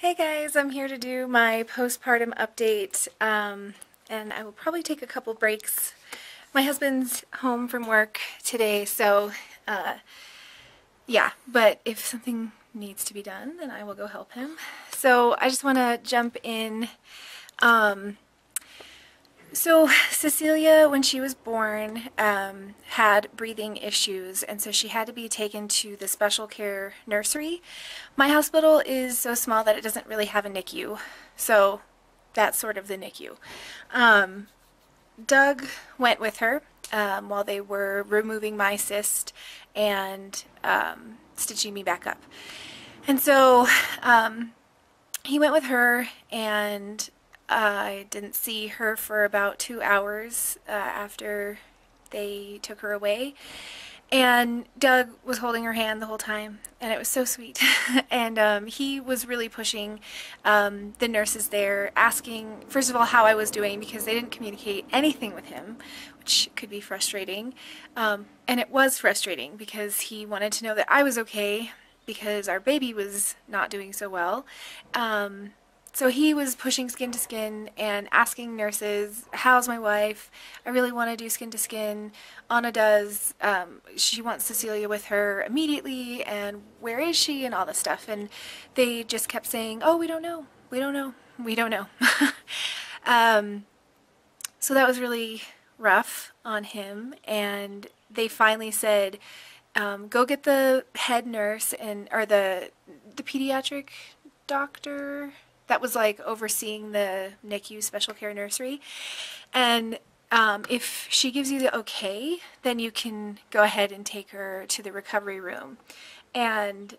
Hey guys, I'm here to do my postpartum update, and I will probably take a couple breaks. My husband's home from work today, so yeah, but if something needs to be done, then I will go help him. So I just want to jump in. Um, so Cecilia, when she was born, had breathing issues, and so she had to be taken to the special care nursery. My hospital is so small that it doesn't really have a NICU, so that's sort of the NICU. Um, Doug went with her while they were removing my cyst and stitching me back up. And so he went with her, and I didn't see her for about 2 hours after they took her away. And Doug was holding her hand the whole time, and it was so sweet. And he was really pushing the nurses there, asking, first of all, how I was doing, because they didn't communicate anything with him, which could be frustrating. And it was frustrating because he wanted to know that I was okay, because our baby was not doing so well. So he was pushing skin to skin and asking nurses, how's my wife? I really want to do skin to skin. Anna does. She wants Cecilia with her immediately, and where is she, and all this stuff. And they just kept saying, oh, we don't know. We don't know. We don't know. So that was really rough on him. And they finally said, go get the head nurse or the pediatric doctor that was like overseeing the NICU special care nursery. And if she gives you the okay, then you can go ahead and take her to the recovery room. And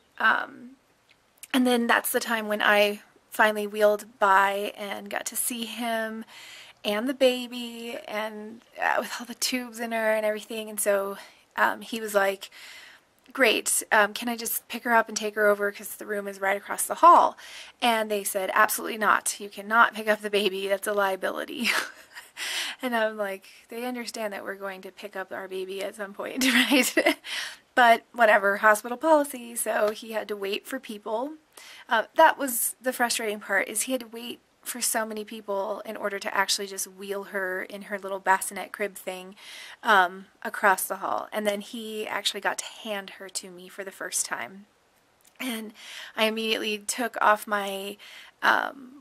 then that's the time when I finally wheeled by and got to see him and the baby, and with all the tubes in her and everything. And so he was like, great, can I just pick her up and take her over because the room is right across the hall? And they said, absolutely not. You cannot pick up the baby. That's a liability. And I'm like, they understand that we're going to pick up our baby at some point, right? But whatever, hospital policy. So he had to wait for people. That was the frustrating part, is he had to wait for so many people in order to actually just wheel her in her little bassinet crib thing across the hall. And then he actually got to hand her to me for the first time. And I immediately took off my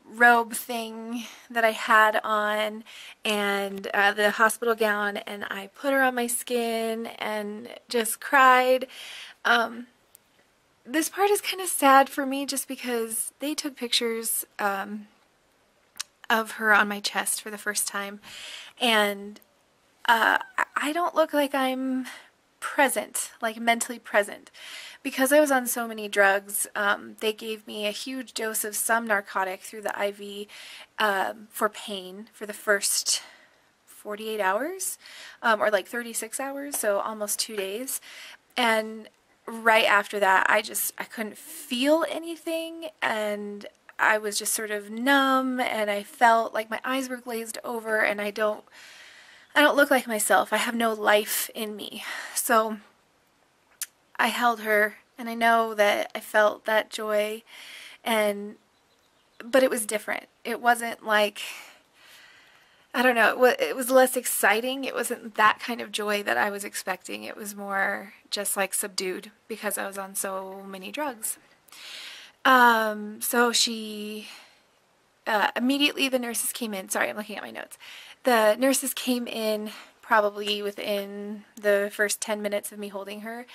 robe thing that I had on, and the hospital gown, and I put her on my skin and just cried. This part is kind of sad for me just because they took pictures of her on my chest for the first time, and I don't look like I'm present, like mentally present, because I was on so many drugs. They gave me a huge dose of some narcotic through the IV for pain for the first 48 hours, or like 36 hours, so almost 2 days. And right after that, I couldn't feel anything, and I was just sort of numb, and I felt like my eyes were glazed over, and I don't look like myself. I have no life in me. So I held her, and I know that I felt that joy, but it was different. It wasn't like, I don't know, it was less exciting. It wasn't that kind of joy that I was expecting. It was more just like subdued because I was on so many drugs. So she, immediately the nurses came in. Sorry, I'm looking at my notes. The nurses came in probably within the first 10 minutes of me holding her,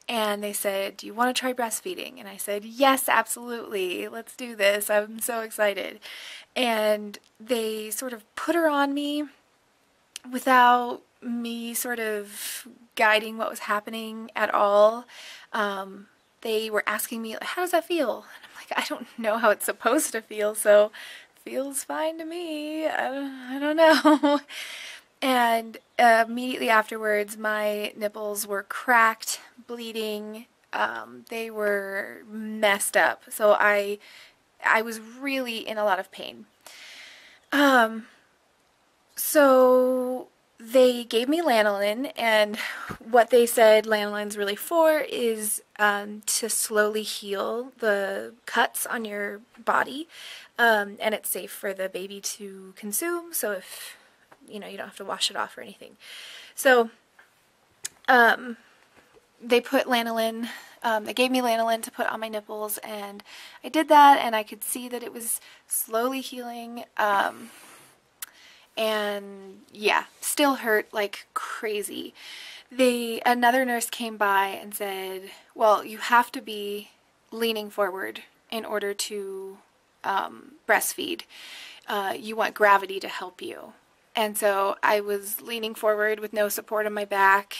and they said, do you want to try breastfeeding? And I said, yes, absolutely. Let's do this. I'm so excited. And they sort of put her on me without me sort of guiding what was happening at all. They were asking me, how does that feel? And I'm like, I don't know how it's supposed to feel, so feels fine to me. I don't know. And immediately afterwards, my nipples were cracked, bleeding. They were messed up. So I was really in a lot of pain. So they gave me lanolin, and what they said lanolin's really for is to slowly heal the cuts on your body, and it's safe for the baby to consume, so if, you know, you don't have to wash it off or anything. So they put lanolin, they gave me lanolin to put on my nipples, and I did that, and I could see that it was slowly healing, and yeah, still hurt like crazy. Another nurse came by and said, well, you have to be leaning forward in order to breastfeed. You want gravity to help you. And so I was leaning forward with no support on my back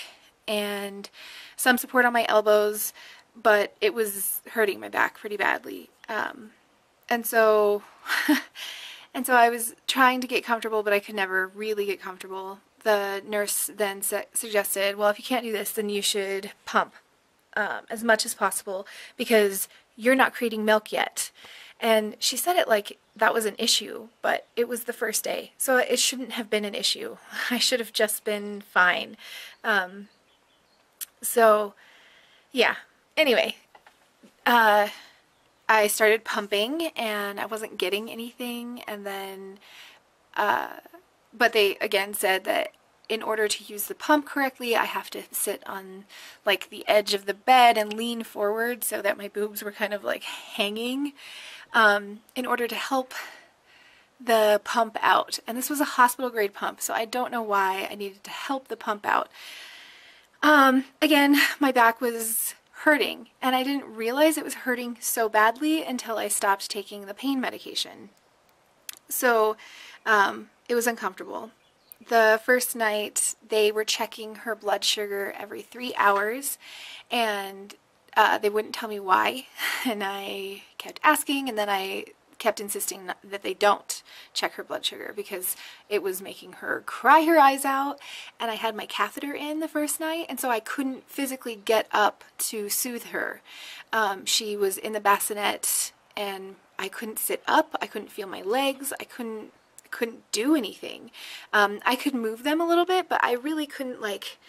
and some support on my elbows, but it was hurting my back pretty badly. And so I was trying to get comfortable, but I could never really get comfortable. The nurse then suggested, well, if you can't do this, then you should pump as much as possible because you're not creating milk yet. And she said it like that was an issue, but it was the first day, so it shouldn't have been an issue. I should have just been fine. So yeah, anyway, I started pumping and I wasn't getting anything, and then but they again said that in order to use the pump correctly, I have to sit on like the edge of the bed and lean forward so that my boobs were kind of like hanging, in order to help the pump out. And this was a hospital grade pump, so I don't know why I needed to help the pump out. Again, my back was hurting, and I didn't realize it was hurting so badly until I stopped taking the pain medication. So it was uncomfortable. The first night they were checking her blood sugar every 3 hours, and they wouldn't tell me why, and I kept asking, and then I kept insisting that they don't check her blood sugar because it was making her cry her eyes out, and I had my catheter in the first night, and so I couldn't physically get up to soothe her. She was in the bassinet, and I couldn't sit up, I couldn't feel my legs, I couldn't do anything. I could move them a little bit, but I really couldn't like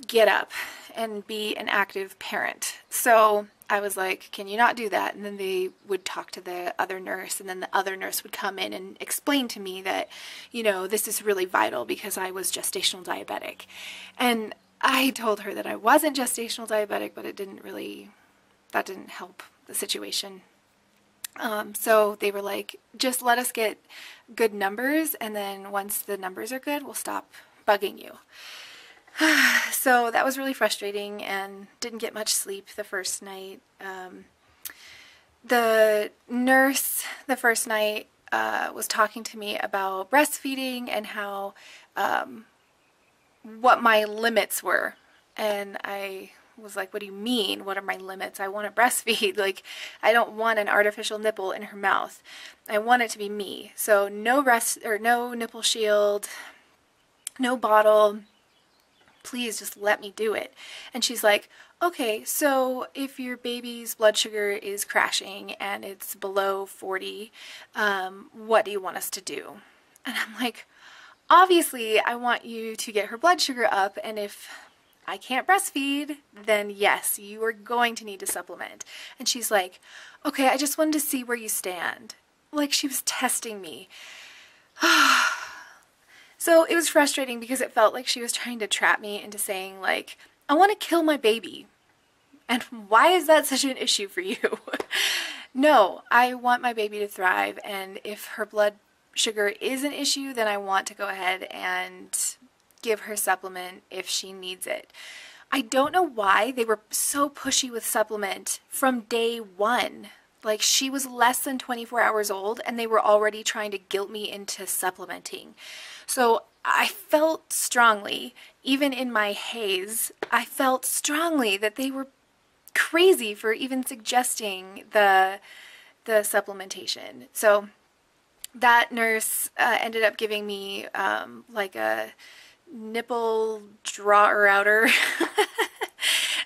get up and be an active parent. So I was like, can you not do that? And then they would talk to the other nurse, and then the other nurse would come in and explain to me that, you know, this is really vital because I was gestational diabetic. And I told her that I wasn't gestational diabetic, but that didn't help the situation. So they were like, just let us get good numbers, and then once the numbers are good, we'll stop bugging you. So that was really frustrating, and didn't get much sleep the first night. The nurse the first night was talking to me about breastfeeding and how what my limits were, and I was like, what do you mean? What are my limits? I want to breastfeed. Like, I don't want an artificial nipple in her mouth. I want it to be me. So no nipple shield, no bottle. Please just let me do it. And she's like, okay, so if your baby's blood sugar is crashing and it's below 40, what do you want us to do? And I'm like, obviously I want you to get her blood sugar up, and if I can't breastfeed, then yes, you are going to need to supplement. And she's like, okay, I just wanted to see where you stand. Like, she was testing me. So it was frustrating because it felt like she was trying to trap me into saying, like, I want to kill my baby. And why is that such an issue for you? No, I want my baby to thrive, and if her blood sugar is an issue, then I want to go ahead and give her supplement if she needs it. I don't know why they were so pushy with supplement from day one. Like, she was less than 24 hours old, and they were already trying to guilt me into supplementing. So I felt strongly, even in my haze, I felt strongly that they were crazy for even suggesting the supplementation. So that nurse ended up giving me like a nipple drawer outer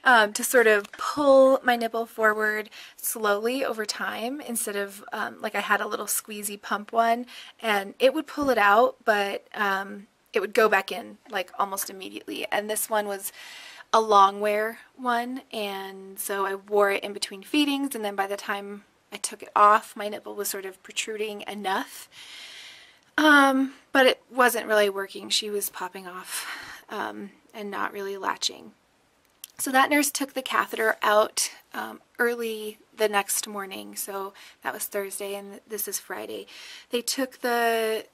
to sort of pull my nipple forward slowly over time, instead of like I had a little squeezy pump one, and it would pull it out, but it would go back in like almost immediately. And this one was a long wear one, and so I wore it in between feedings, and then by the time I took it off, my nipple was sort of protruding enough. But it wasn't really working. She was popping off and not really latching. So that nurse took the catheter out early the next morning. So that was Thursday, and this is Friday. They took the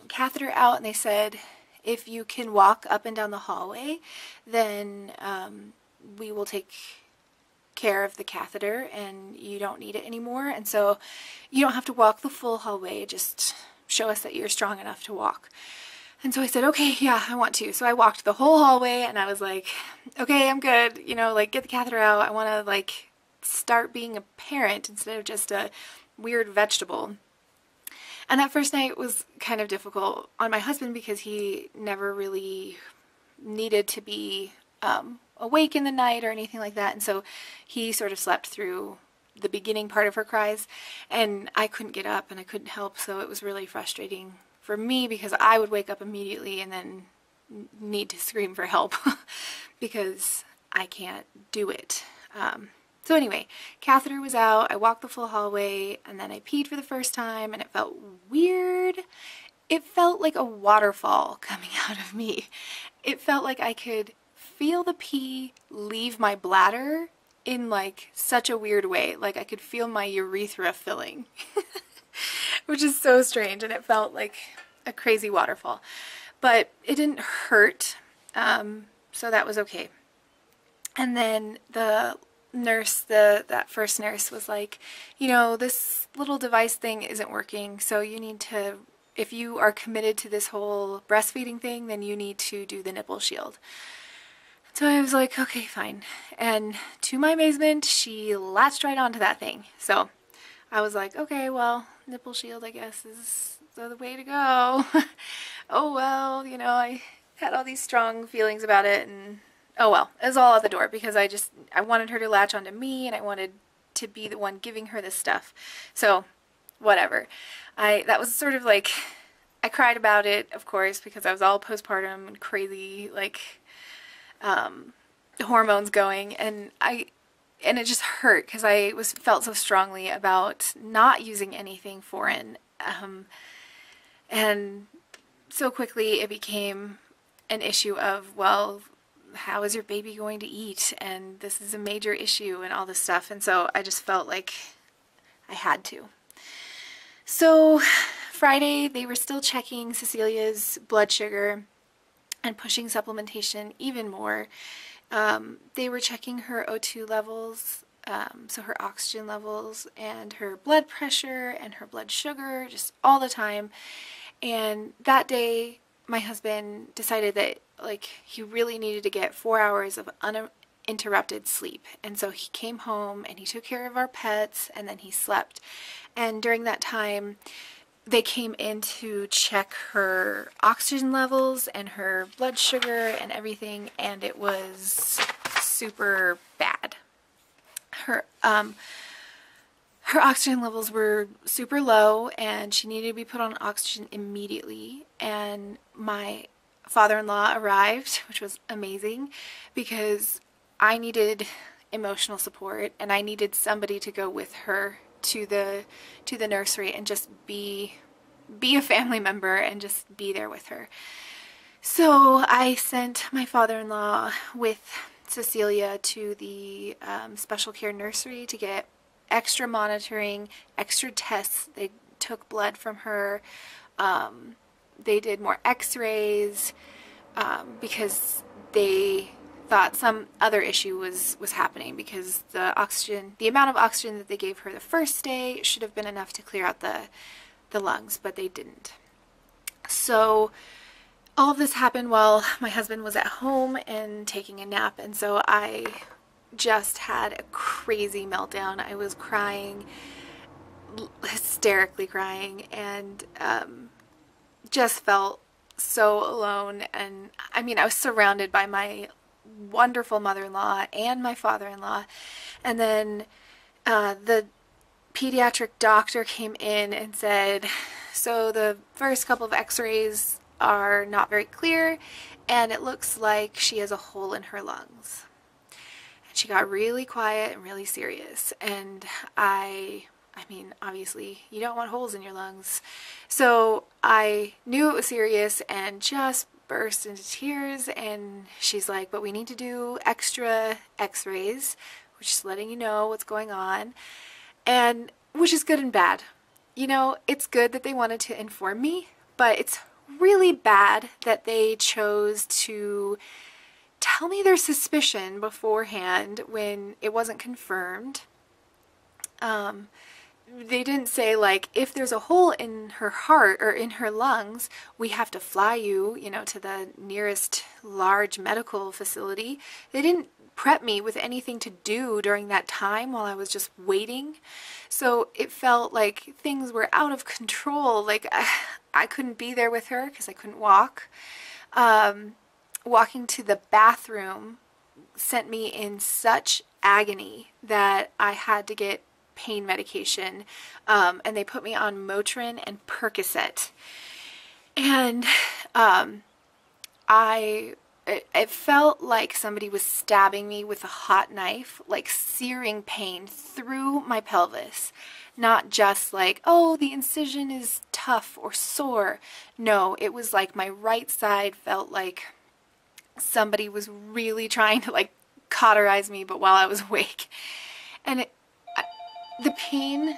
catheter out, and they said, if you can walk up and down the hallway, then we will take care of the catheter and you don't need it anymore. And so you don't have to walk the full hallway, just show us that you're strong enough to walk. And so I said, okay, yeah, I want to. So I walked the whole hallway, and I was like, okay, I'm good. You know, like, get the catheter out. I want to, like, start being a parent instead of just a weird vegetable. And that first night was kind of difficult on my husband because he never really needed to be awake in the night or anything like that. And so he sort of slept through the beginning part of her cries, and I couldn't get up and I couldn't help. So it was really frustrating for me because I would wake up immediately and then need to scream for help because I can't do it. So anyway, catheter was out, I walked the full hallway, and then I peed for the first time, and it felt weird. It felt like a waterfall coming out of me. It felt like I could feel the pee leave my bladder in like such a weird way. Like I could feel my urethra filling, which is so strange, and it felt like a crazy waterfall. But it didn't hurt, so that was okay. And then the nurse, that first nurse was like, you know, this little device thing isn't working, so you need to, if you are committed to this whole breastfeeding thing, then you need to do the nipple shield. So I was like, okay, fine. And to my amazement, she latched right onto that thing. So I was like, okay, well, nipple shield, I guess, is the way to go. Oh, well, you know, I had all these strong feelings about it, and oh well, it was all out the door because I wanted her to latch onto me, and I wanted to be the one giving her this stuff. So, whatever. That was sort of like, I cried about it, of course, because I was all postpartum and crazy, like, hormones going, and it just hurt because I felt so strongly about not using anything foreign, and so quickly it became an issue of, well, how is your baby going to eat? And this is a major issue and all this stuff. And so I just felt like I had to. So Friday, they were still checking Cecilia's blood sugar and pushing supplementation even more. They were checking her O2 levels, so her oxygen levels, and her blood pressure and her blood sugar, just all the time. And that day, my husband decided that, like, he really needed to get 4 hours of uninterrupted sleep. And so he came home and he took care of our pets, and then he slept. And during that time, they came in to check her oxygen levels and her blood sugar and everything, and it was super bad. Her oxygen levels were super low, and she needed to be put on oxygen immediately. And my father-in-law arrived, which was amazing, because I needed emotional support, and I needed somebody to go with her to the nursery and just be a family member and just be there with her. So I sent my father-in-law with Cecilia to the special care nursery to get extra monitoring, extra tests. They took blood from her. They did more x-rays because they thought some other issue was happening, because the amount of oxygen that they gave her the first day should have been enough to clear out the lungs, but they didn't. So all of this happened while my husband was at home and taking a nap, and so I just had a crazy meltdown. I was crying, hysterically crying, and just felt so alone. And I mean, I was surrounded by my wonderful mother-in-law and my father-in-law, and then the pediatric doctor came in and said, so the first couple of x-rays are not very clear, and it looks like she has a hole in her lungs. And she got really quiet and really serious, and I mean, obviously you don't want holes in your lungs. So I knew it was serious and just burst into tears, and she's like, but we need to do extra x-rays, which is letting you know what's going on, and which is good and bad. You know, it's good that they wanted to inform me, but it's really bad that they chose to tell me their suspicion beforehand when it wasn't confirmed. They didn't say, like, if there's a hole in her heart or in her lungs, we have to fly you, you know, to the nearest large medical facility. They didn't prep me with anything to do during that time while I was just waiting. So it felt like things were out of control. Like I couldn't be there with her because I couldn't walk. Walking to the bathroom sent me in such agony that I had to get pain medication, and they put me on Motrin and Percocet, and it felt like somebody was stabbing me with a hot knife, like searing pain through my pelvis. Not just like, oh, the incision is tough or sore. No, it was like my right side felt like somebody was really trying to like cauterize me, but while I was awake. And the pain,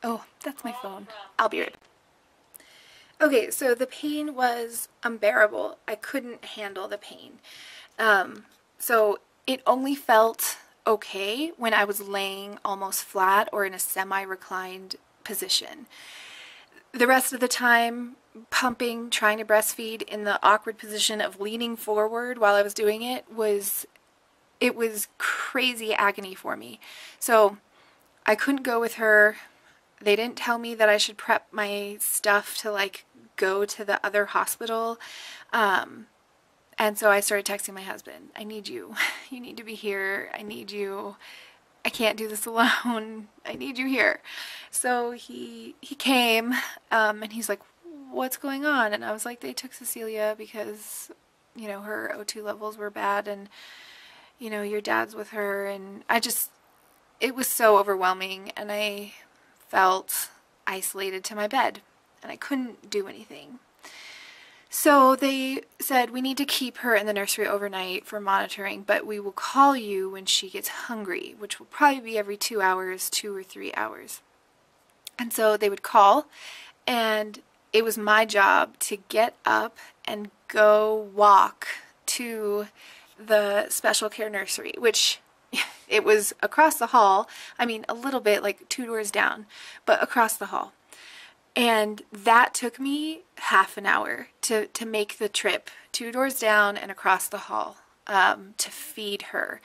oh, that's my phone. I'll be right back. Okay, so the pain was unbearable. I couldn't handle the pain. So it only felt okay when I was laying almost flat or in a semi-reclined position. The rest of the time, pumping, trying to breastfeed in the awkward position of leaning forward while I was doing it was crazy agony for me. So I couldn't go with her. They didn't tell me that I should prep my stuff to like go to the other hospital. And so I started texting my husband. I need you. You need to be here. I need you. I can't do this alone. I need you here. So he came, and he's like, what's going on? And I was like, they took Cecilia because, you know, her O2 levels were bad, and, you know, your dad's with her. And it was so overwhelming, and I felt isolated to my bed, and I couldn't do anything. So they said, we need to keep her in the nursery overnight for monitoring, but we will call you when she gets hungry, which will probably be every 2 hours, 2 or 3 hours. And so they would call, and it was my job to get up and go walk to the special care nursery, which it was across the hall. I mean, a little bit, like 2 doors down, but across the hall. And that took me half an hour to make the trip 2 doors down and across the hall, to feed her.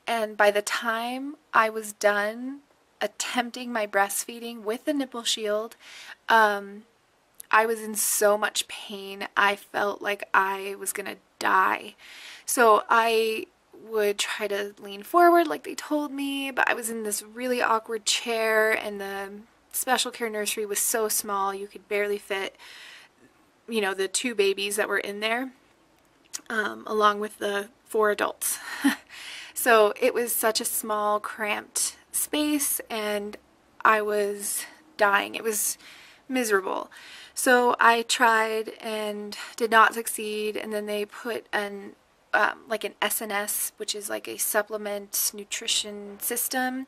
And by the time I was done attempting my breastfeeding with the nipple shield, I was in so much pain. I felt like I was gonna die. So I would try to lean forward like they told me, but I was in this really awkward chair, and the special care nursery was so small you could barely fit, you know, the 2 babies that were in there, along with the 4 adults. So it was such a small, cramped space, and I was dying. It was miserable. So I tried and did not succeed, and then they put like an SNS, which is like a supplement nutrition system,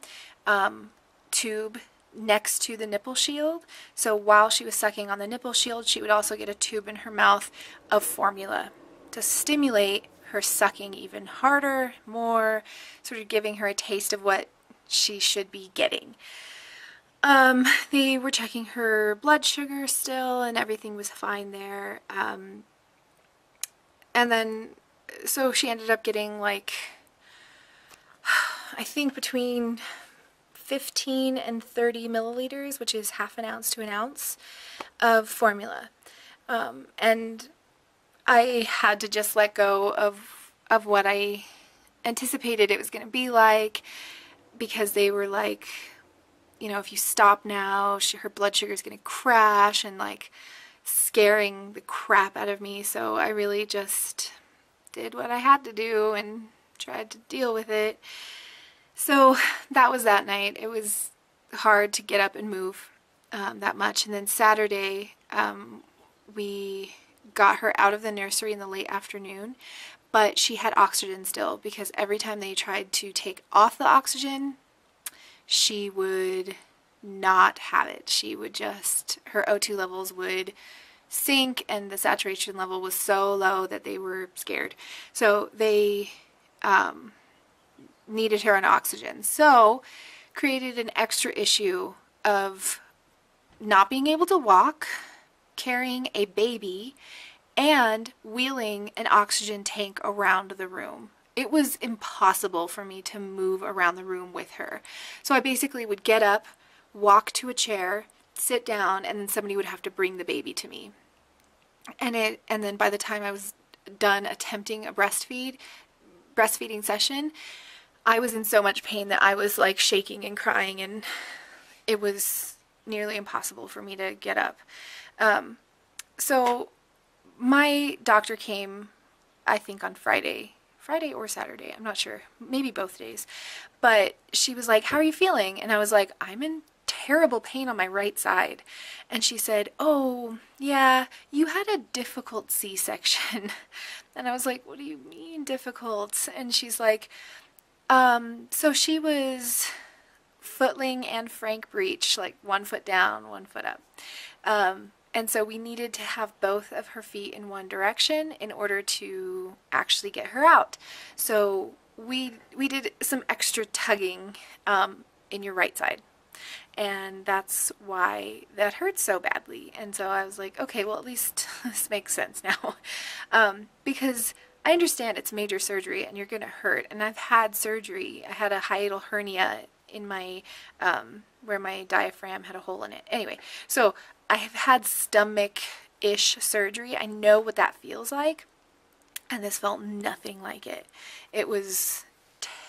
tube next to the nipple shield. So while she was sucking on the nipple shield, she would also get a tube in her mouth of formula to stimulate her sucking even harder, more, sort of giving her a taste of what she should be getting. They were checking her blood sugar still, and everything was fine there. And then, so she ended up getting like, I think between 15 and 30 milliliters, which is half an ounce to an ounce of formula. And I had to just let go of what I anticipated it was going to be like, because they were like, you know, if you stop now, her blood sugar is going to crash, and like scaring the crap out of me. So I really just did what I had to do and tried to deal with it. So that was that night. It was hard to get up and move that much. And then Saturday, we got her out of the nursery in the late afternoon, but she had oxygen still, because every time they tried to take off the oxygen, she would not have it. She would just, her O2 levels would sink, and the saturation level was so low that they were scared. So they needed her on oxygen. So created an extra issue of not being able to walk, carrying a baby, and wheeling an oxygen tank around the room. It was impossible for me to move around the room with her. So I basically would get up, walk to a chair, sit down, and then somebody would have to bring the baby to me. And then by the time I was done attempting a breastfeeding session, I was in so much pain that I was like shaking and crying, and it was nearly impossible for me to get up. So my doctor came, I think on Friday or Saturday, I'm not sure, maybe both days, but she was like, "How are you feeling?" And I was like, "I'm in terrible pain on my right side." And she said, "Oh yeah, you had a difficult C-section." And I was like, "What do you mean difficult?" And she's like, so she was footling and frank breech, like 1 foot down, 1 foot up. And so we needed to have both of her feet in one direction in order to actually get her out. So we did some extra tugging in your right side. And that's why that hurts so badly. And so I was like, okay, well, at least this makes sense now. Because I understand it's major surgery and you're going to hurt. And I've had surgery. I had a hiatal hernia in my, where my diaphragm had a hole in it. Anyway, so I have had stomach-ish surgery. I know what that feels like. And this felt nothing like it. It was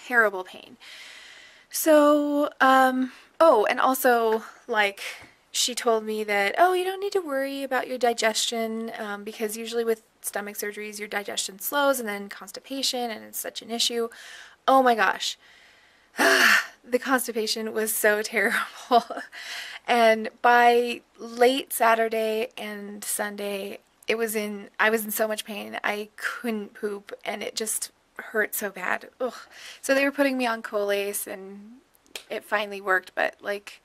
terrible pain. So, oh, and also, like, she told me that, oh, you don't need to worry about your digestion, because usually with stomach surgeries, your digestion slows, and then constipation, and it's such an issue. Oh my gosh. The constipation was so terrible. And by late Saturday and Sunday, I was in so much pain. I couldn't poop, and it just hurt so bad. Ugh. So they were putting me on Colace, and it finally worked, but like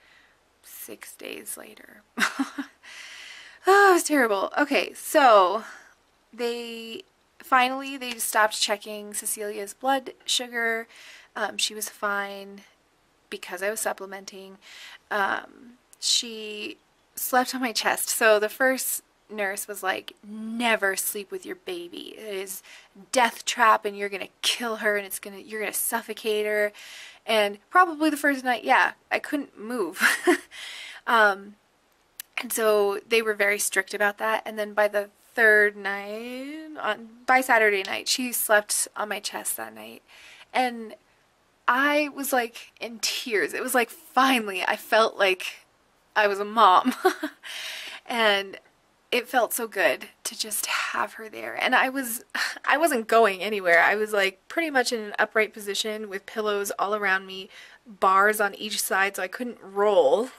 6 days later. Oh, it was terrible. Okay, so they stopped checking Cecilia's blood sugar. She was fine because I was supplementing. She slept on my chest. So the first nurse was like, never sleep with your baby. It is death trap, and you're gonna kill her, and you're gonna suffocate her. And probably the first night, yeah, I couldn't move. And so they were very strict about that. And then by the third night, by Saturday night, she slept on my chest that night. And I was like in tears. It was like, finally, I felt like I was a mom. And it felt so good to just have her there. And I wasn't going anywhere. I was like pretty much in an upright position with pillows all around me, bars on each side so I couldn't roll.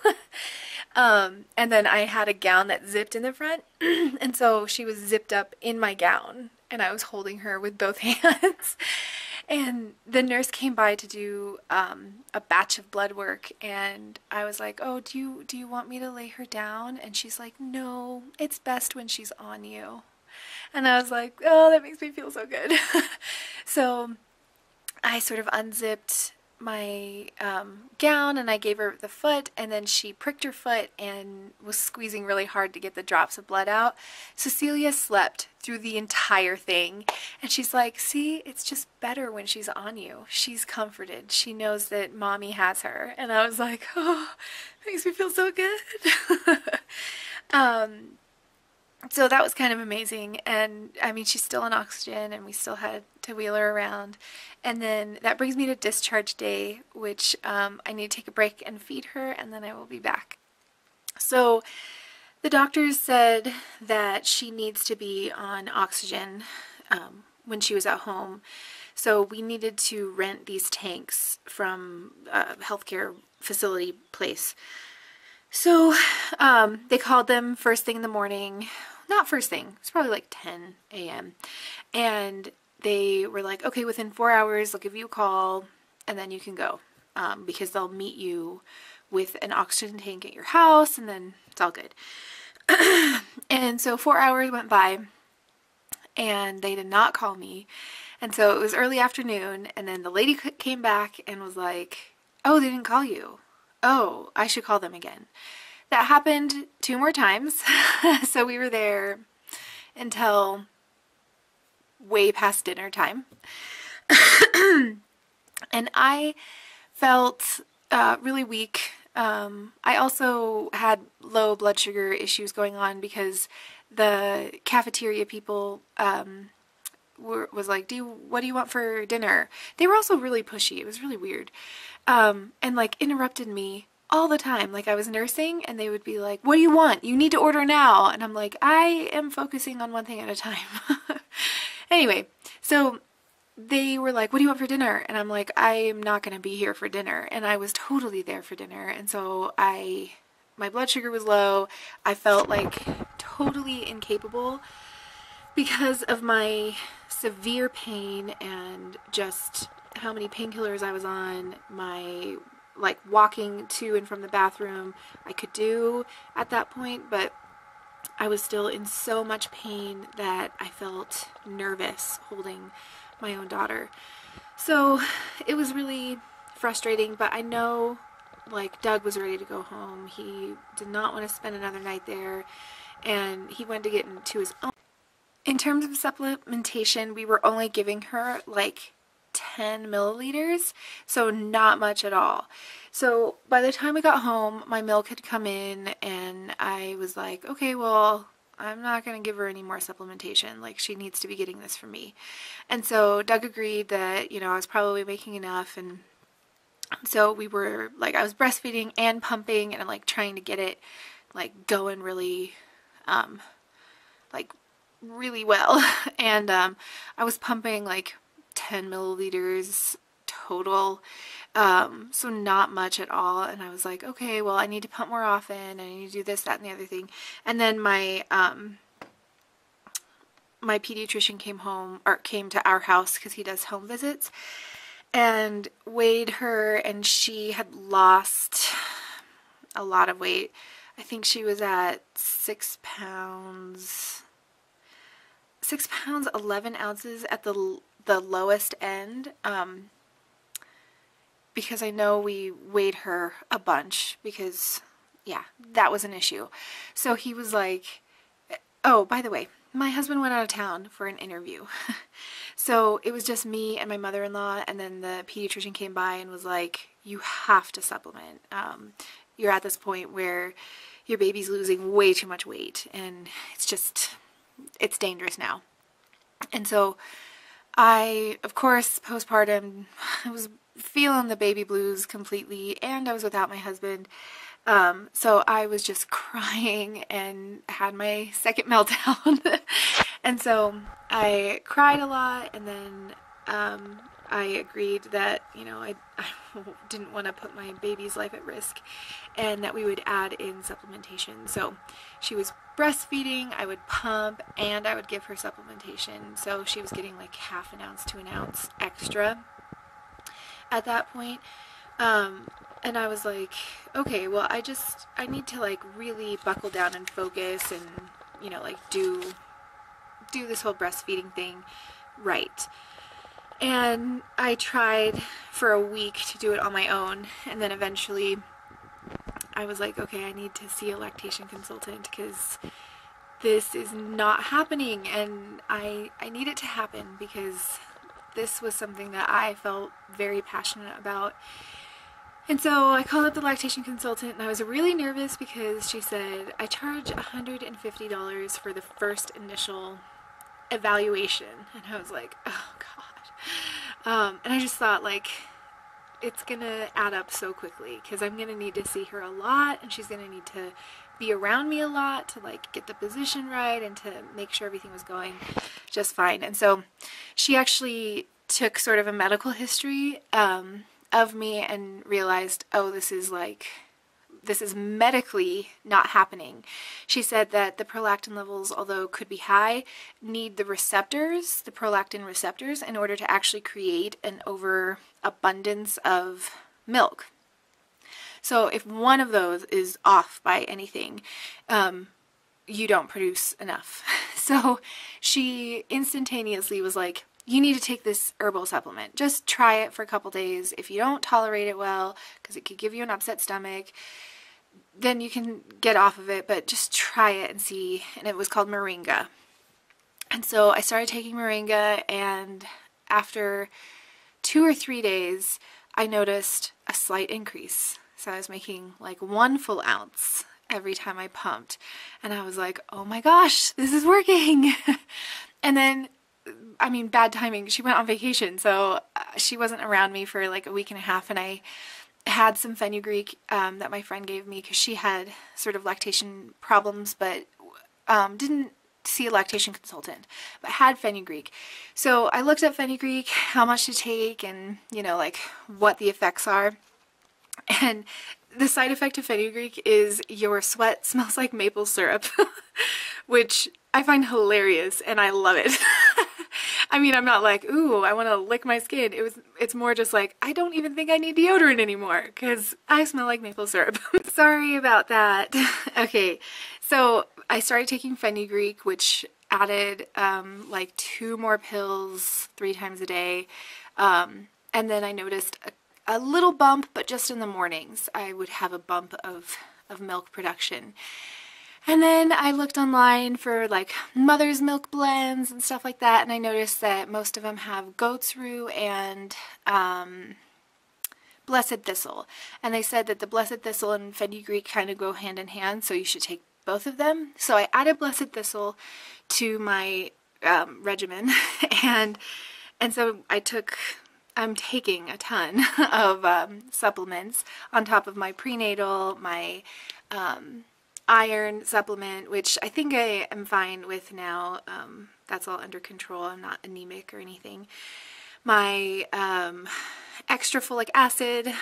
And then I had a gown that zipped in the front. And so she was zipped up in my gown, and I was holding her with both hands. And the nurse came by to do a batch of blood work, and I was like, "Oh, do you want me to lay her down?" And she's like, "No, it's best when she's on you." And I was like, "Oh, that makes me feel so good." So I sort of unzipped my gown, and I gave her the foot, and then she pricked her foot and was squeezing really hard to get the drops of blood out. Cecilia slept through the entire thing, and she's like, "See, it's just better when she's on you. She's comforted. She knows that mommy has her." And I was like, "Oh, makes me feel so good." So that was kind of amazing. And I mean, she's still on oxygen, and we still had to wheel her around. And then that brings me to discharge day, which I need to take a break and feed her, and then I will be back. So The doctors said that she needs to be on oxygen when she was at home. So we needed to rent these tanks from a healthcare facility place. So they called them first thing in the morning. Not first thing. It's probably like 10 a.m. And they were like, okay, within 4 hours, they'll give you a call and then you can go. Because they'll meet you with an oxygen tank at your house and then it's all good. And so 4 hours went by and they did not call me. And so it was early afternoon and then the lady came back and was like, oh, they didn't call you. Oh, I should call them again. That happened 2 more times. So we were there until way past dinner time. And I felt really weak. I also had low blood sugar issues going on because the cafeteria people was like, what do you want for dinner? They were also really pushy. It was really weird. And like interrupted me all the time. Like I was nursing and they would be like, what do you want? You need to order now. And I'm like, I am focusing on one thing at a time. Anyway, so they were like, what do you want for dinner? And I'm like, I am not going to be here for dinner. And I was totally there for dinner. And so my blood sugar was low. I felt like totally incapable because of my severe pain and just how many painkillers I was on. My like walking to and from the bathroom I could do at that point, but I was still in so much pain that I felt nervous holding my own daughter. So it was really frustrating, but I know like Doug was ready to go home. He did not want to spend another night there and he wanted to get into his own. In terms of supplementation, we were only giving her like 10 milliliters, so not much at all. So by the time we got home, my milk had come in and I was like, okay, well, I'm not going to give her any more supplementation. Like she needs to be getting this from me. And so Doug agreed that, you know, I was probably making enough. And so we were like, I was breastfeeding and pumping and like trying to get it like going really, like really well. And I was pumping like 10 milliliters total, so not much at all. And I was like, okay, well, I need to pump more often and I need to do this, that, and the other thing. And then my my pediatrician came to our house because he does home visits, and weighed her, and she had lost a lot of weight. I think she was at 6 pounds 11 ounces at the lowest end, because I know we weighed her a bunch because, yeah, that was an issue. So he was like, oh, by the way, my husband went out of town for an interview. So it was just me and my mother-in-law, and then the pediatrician came by and was like, you have to supplement. You're at this point where your baby's losing way too much weight, and it's dangerous now. And so I, of course, postpartum, I was feeling the baby blues completely, and I was without my husband. So I was just crying and had my second meltdown. And so I cried a lot, and then I agreed that, you know, I didn't want to put my baby's life at risk, and that we would add in supplementation. So she was breastfeeding, I would pump, and I would give her supplementation. So she was getting like ½ ounce to an ounce extra at that point. And I was like, okay, well, I need to like really buckle down and focus and, you know, like do this whole breastfeeding thing right. And I tried for a week to do it on my own, and then eventually I was like, okay, I need to see a lactation consultant because this is not happening, and I need it to happen because this was something that I felt very passionate about. And so I called up the lactation consultant, and I was really nervous because she said, I charge $150 for the first initial evaluation. And I was like, oh God. And I just thought, like, it's gonna add up so quickly because I'm gonna need to see her a lot, and she's gonna need to be around me a lot to like get the position right and to make sure everything was going just fine. And so she actually took sort of a medical history of me and realized, oh, this is medically not happening. She said that the prolactin levels, although could be high, need the receptors, the prolactin receptors, in order to actually create an overabundance of milk. So if one of those is off by anything, you don't produce enough. So she instantaneously was like, you need to take this herbal supplement. Just try it for a couple days. If you don't tolerate it well, because it could give you an upset stomach, then you can get off of it, but just try it and see. And it was called Moringa. And so I started taking Moringa, and after 2 or 3 days, I noticed a slight increase. So I was making like 1 full ounce every time I pumped. And I was like, oh my gosh, this is working. And then, I mean, bad timing. She went on vacation, so she wasn't around me for like a week and a half, and I had some Fenugreek that my friend gave me because she had sort of lactation problems, but didn't see a lactation consultant, but had Fenugreek. So I looked up Fenugreek, how much to take, and you know, like what the effects are. And the side effect of Fenugreek is your sweat smells like maple syrup, which I find hilarious, and I love it. I mean, I'm not like, ooh, I want to lick my skin. It's more just like, I don't even think I need deodorant anymore because I smell like maple syrup. Sorry about that. Okay, so I started taking Fenugreek, which added like 2 more pills 3 times a day. And then I noticed a little bump, but just in the mornings. I would have a bump of milk production. And then I looked online for like mother's milk blends and stuff like that, and I noticed that most of them have goat's rue and blessed thistle. And they said that the blessed thistle and Fenugreek kind of go hand in hand, so you should take both of them. So I added blessed thistle to my regimen, and so I'm taking a ton of supplements on top of my prenatal, my iron supplement, which I think I am fine with now. That's all under control. I'm not anemic or anything. My extra folic acid.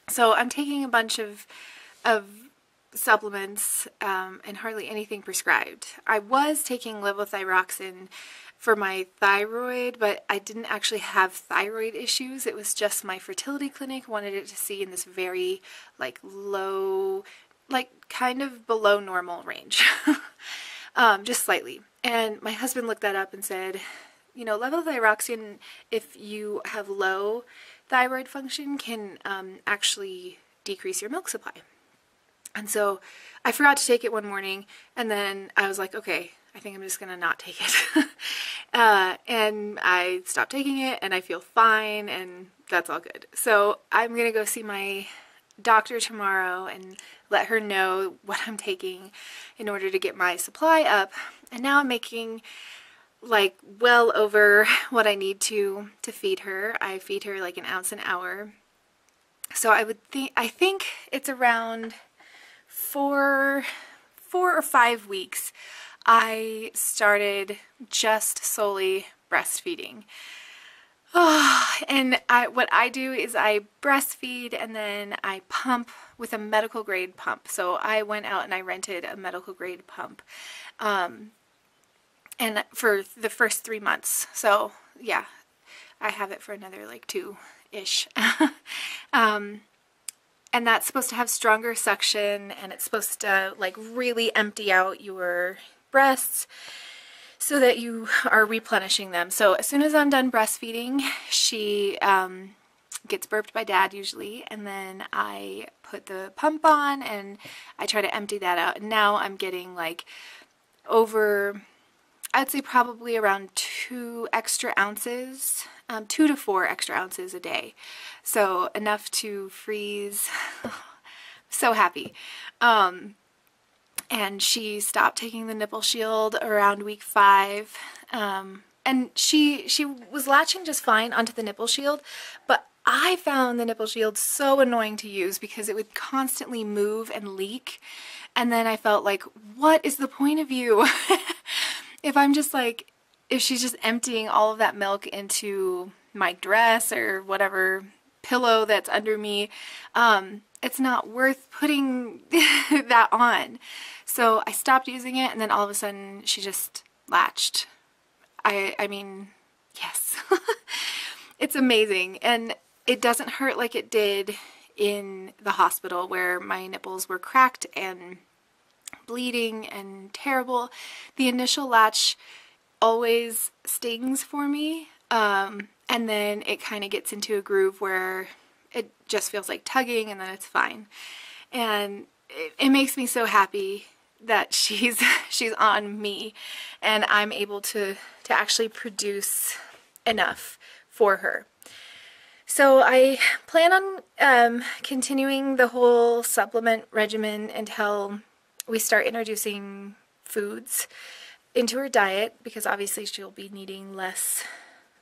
So I'm taking a bunch of supplements and hardly anything prescribed. I was taking levothyroxine for my thyroid, but I didn't actually have thyroid issues. It was just my fertility clinic wanted it to see in this very like low, like kind of below normal range, just slightly. And my husband looked that up and said, you know, levothyroxine, if you have low thyroid function, can actually decrease your milk supply. And so I forgot to take it one morning, and then I was like, okay, I think I'm just gonna not take it. And I stopped taking it, and I feel fine, and that's all good. So I'm gonna go see my doctor tomorrow and let her know what I'm taking in order to get my supply up. And now I'm making like well over what I need to feed her. I feed her like 1 ounce an hour. So I think it's around 4 or 5 weeks I started just solely breastfeeding. Oh, and what I do is I breastfeed and then I pump with a medical grade pump. So I went out and I rented a medical grade pump, and for the first 3 months. So yeah, I have it for another like 2-ish. And that's supposed to have stronger suction, and it's supposed to like really empty out your breasts so that you are replenishing them. So as soon as I'm done breastfeeding, she gets burped by Dad usually, and then I put the pump on and I try to empty that out. And now I'm getting like over, I'd say probably around 2 extra ounces, 2 to 4 extra ounces a day. So enough to freeze. So happy. And she stopped taking the nipple shield around week 5. And she was latching just fine onto the nipple shield, but I found the nipple shield so annoying to use because it would constantly move and leak. And then I felt like, what is the point of you? If she's just emptying all of that milk into my dress or whatever pillow that's under me, it's not worth putting that on. So I stopped using it, and then all of a sudden she just latched. I mean, yes. It's amazing, and it doesn't hurt like it did in the hospital where my nipples were cracked and bleeding and terrible. The initial latch always stings for me, and then it kind of gets into a groove where it just feels like tugging, and then it's fine. And it makes me so happy that she's on me, and I'm able to actually produce enough for her. So I plan on continuing the whole supplement regimen until we start introducing foods into her diet, because obviously she'll be needing less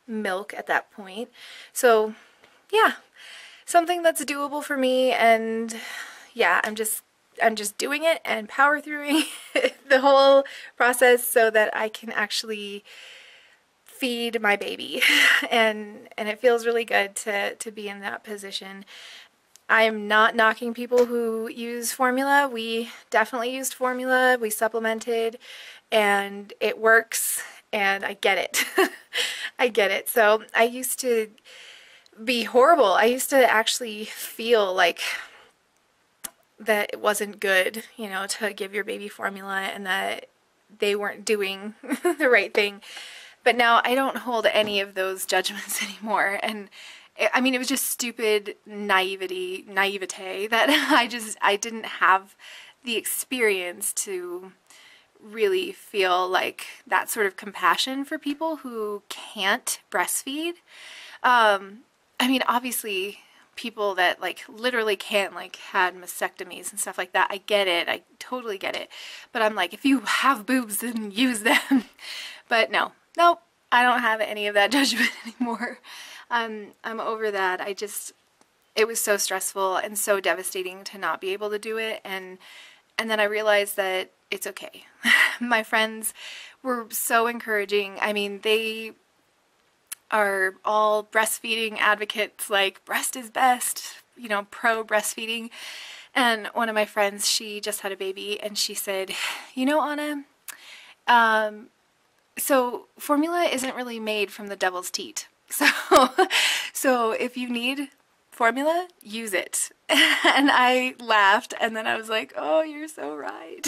milk at that point. So yeah, something that's doable for me, and yeah, I'm just doing it and power throughing the whole process so that I can actually feed my baby, and it feels really good to be in that position. I am not knocking people who use formula. We definitely used formula. We supplemented, and it works, and I get it. I get it. So I used to be horrible. I used to actually feel like that it wasn't good, you know, to give your baby formula and that they weren't doing the right thing. But now I don't hold any of those judgments anymore. And I mean, it was just stupid naivete that I didn't have the experience to really feel like that sort of compassion for people who can't breastfeed. I mean, obviously people that like literally can't, like had mastectomies and stuff like that, I get it. I totally get it. But I'm like, if you have boobs, then use them. But no, nope, I don't have any of that judgment anymore. I'm over that. It was so stressful and so devastating to not be able to do it. And then I realized that it's okay. My friends were so encouraging. I mean, they are all breastfeeding advocates, like breast is best, you know, pro breastfeeding. And one of my friends, she just had a baby, and she said, you know, Anna, so formula isn't really made from the devil's teat. So if you need formula, use it. And I laughed, and then I was like, oh, you're so right.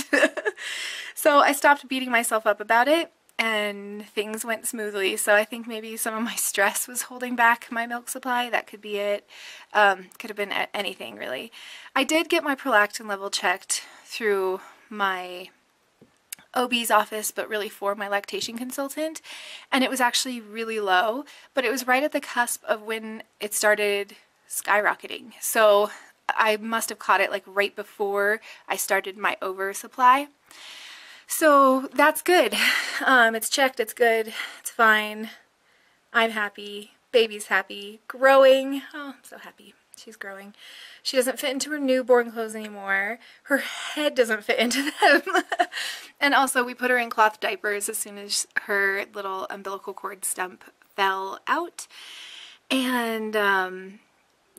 So I stopped beating myself up about it, and things went smoothly. So I think maybe some of my stress was holding back my milk supply. That could be it. Could have been anything, really. I did get my prolactin level checked through my OB's office, but really for my lactation consultant, and it was actually really low, but it was right at the cusp of when it started skyrocketing. So I must have caught it like right before I started my oversupply. So that's good. It's checked, it's good, it's fine. I'm happy, baby's happy, growing. Oh, I'm so happy. She's growing. She doesn't fit into her newborn clothes anymore. Her head doesn't fit into them. And also we put her in cloth diapers as soon as her little umbilical cord stump fell out. And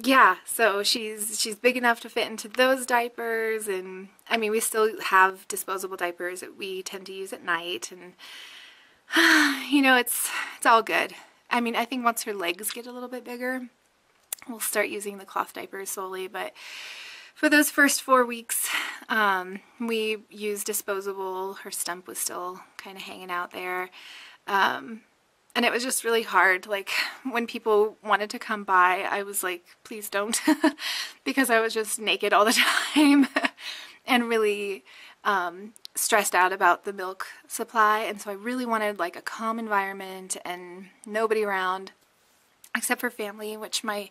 yeah, so she's big enough to fit into those diapers. And I mean, we still have disposable diapers that we tend to use at night, and you know, it's all good. I mean, I think once her legs get a little bit bigger, we'll start using the cloth diapers solely, but for those first 4 weeks, we used disposable. Her stump was still kind of hanging out there, and it was just really hard. Like, when people wanted to come by, I was like, please don't, because I was just naked all the time and really stressed out about the milk supply, and so I really wanted like a calm environment and nobody around, except for family, which my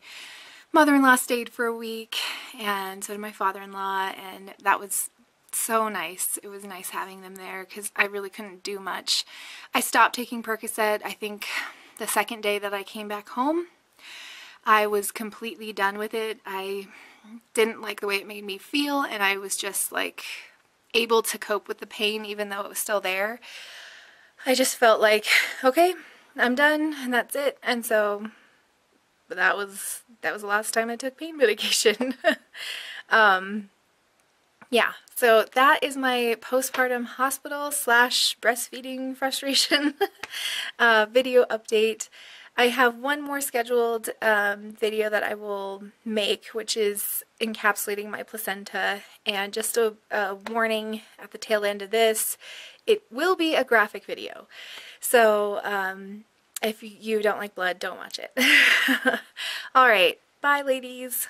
mother-in-law stayed for a week, and so did my father-in-law, and that was so nice. It was nice having them there because I really couldn't do much. I stopped taking Percocet, I think, the second day that I came back home. I was completely done with it. I didn't like the way it made me feel, and I was just like able to cope with the pain even though it was still there. I just felt like, okay, I'm done and that's it. And so that was the last time I took pain medication. Yeah, so that is my postpartum hospital / breastfeeding frustration video update. I have one more scheduled video that I will make, which is encapsulating my placenta, and just a warning at the tail end of this, it will be a graphic video. So if you don't like blood, don't watch it. Alright, bye ladies.